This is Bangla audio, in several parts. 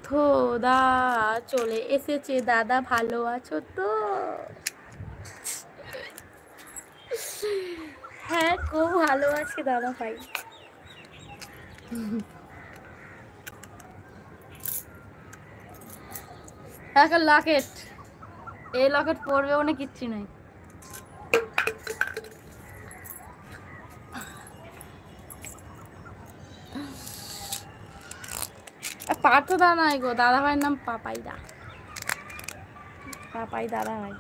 থোদা চলে এসেছে। দাদা ভালো আছো তো? হ্যাঁ খুব ভালো আছে দাদা ভাই। একটা লকেট, এই লকেট পরবে মানে কিচ্ছু নাই। পার্থ দা নাই গো, দাদা ভাইয়ের নাম পাপাই দা। পাপাই দাদা ভাই।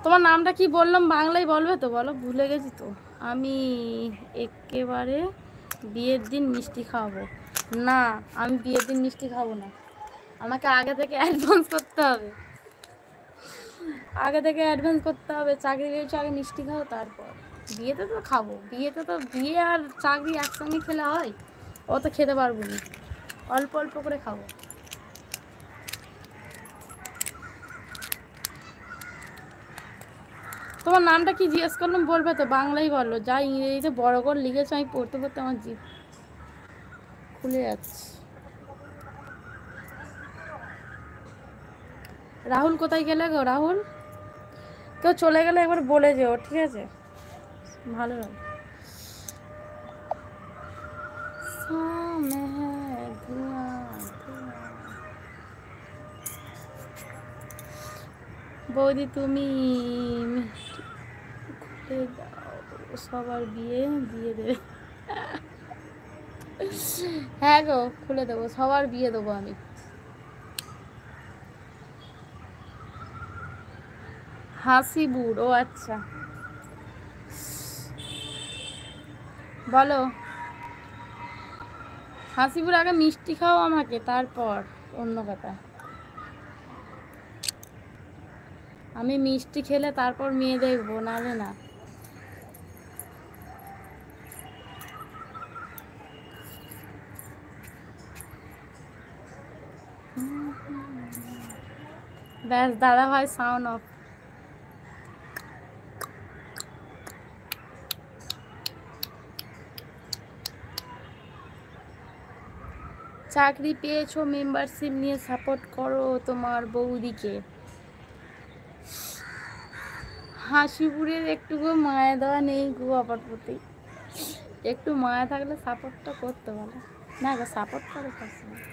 তোমার নামটা কি বললাম বাংলায় বলবে তো? বলো, ভুলে গেছি তো আমি। একেবারে বিয়ের দিন মিষ্টি খাওয়াবো না, আমি বিয়ের দিন মিষ্টি খাবো না। আমাকে আগে থেকে অ্যাডভান্স করতে হবে, আগে থেকে অ্যাডভান্স করতে হবে। চাকরি পেয়েছি, আগে মিষ্টি খাও তারপর বিয়েতে তো খাবো। বিয়েতে তো বিয়ে আর চাকরি একসঙ্গে খেলে হয়? অত খেতে পারবো না, অল্প অল্প করে খাবো। তোমার নামটা কি জিজ্ঞেস করলাম বলবে তো? বাংলাই বলো, যা ইংরেজিতে বড় করে লিখেছো আমি পড়তে পড়তে আমার জিভ খুলে যাচ্ছে। রাহুল কোথায় গেলে গো? রাহুল কেউ চলে গেলে একবার বলে যেও, ঠিক আছে? ভালো লাগে। বৌদি তুমি খুলে দাও, সবার বিয়ে দিয়ে দেবে। হ্যাঁ গো খুলে দেবো, সবার বিয়ে দেবো আমি। হাসিবুর, ও আচ্ছা বলো। হাসিবুর আগে মিষ্টি খাও আমাকে, তারপর অন্য কথা। আমি মিষ্টি খেলে তারপর মেয়ে দেখবো, নাহলে না। ব্যাস দাদা ভাই সাউন্ড অফ। চাকরি পেয়েছো, মেম্বারশিপ নিয়ে সাপোর্ট করো তোমার বৌদিকে। হাসিপুরের একটুকু মায়া দেওয়া নেই গো আপার প্রতি। একটু মায়া থাকলে সাপোর্টটা করতে বলো না গো, সাপোর্ট করে সবসময়।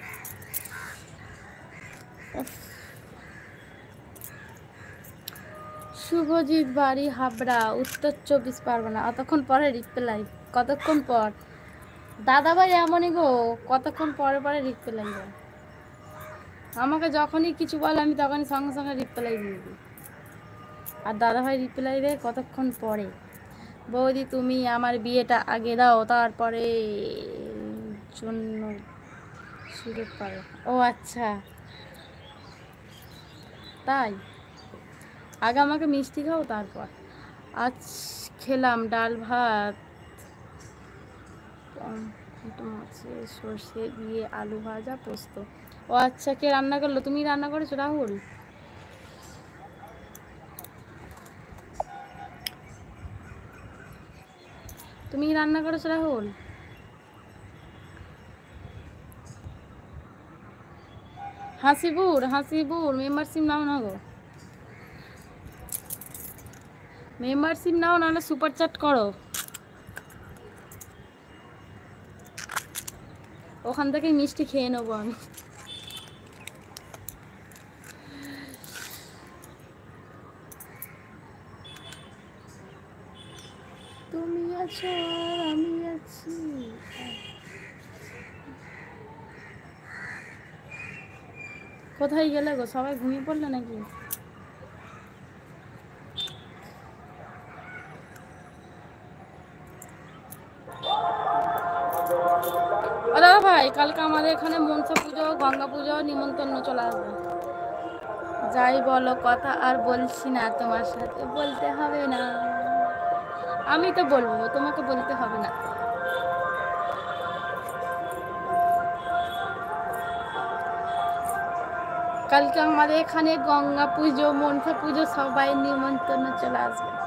শুভজিৎ বাড়ি হাবড়া, উত্তর 24 পরগনা। অতক্ষণ পরে রিপ্লাই, কতক্ষণ পর? দাদা ভাই এমনই গো, কতক্ষণ পরে পরে রিপ্লাই দেয়। আমাকে যখনই কিছু বলে আমি তখনই সঙ্গে সঙ্গে রিপ্লাই দিয়ে দিই, আর দাদা ভাই রিপ্লাই দেয় কতক্ষণ পরে। বৌদি তুমি আমার বিয়েটা আগে দাও, তারপরে জন্য সুযোগ পাবে। ও আচ্ছা তাই, আগে আমাকে মিষ্টি খাও তারপর। আজ খেলাম ডাল ভাত, মাছে সর্ষে দিয়ে আলু ভাজা পোস্ত। ও আচ্ছা, কে রান্না করলো? তুমি রান্না করেছো রাহুল? তুমি রান্না করেছো রাহুল? হাসিপুর, হাসিপুর মেম্বারশিপ নাও না গো, মেম্বারশিপ নাও, নাহলে সুপার চ্যাট করো, ওখান থেকে মিষ্টি খেয়ে নেবো আমি। তুমি আছো আর আমি আছি। কোথায় গেলে গো? সবাই ঘুমিয়ে পড়লে নাকি? ও দাদা ভাই, কালকে আমাদের এখানে মনসা পুজো, গঙ্গা পুজো নিমন্ত্রণ চলে আসবে। যাই বলো, কথা আর বলছি না তোমার সাথে, বলতে হবে না। আমি তো বলবো, তোমাকে বলতে হবে না। কালকে আমাদের এখানে গঙ্গা পুজো, মনসা পুজো, সবাই নিমন্ত্রণ চলে আসবে।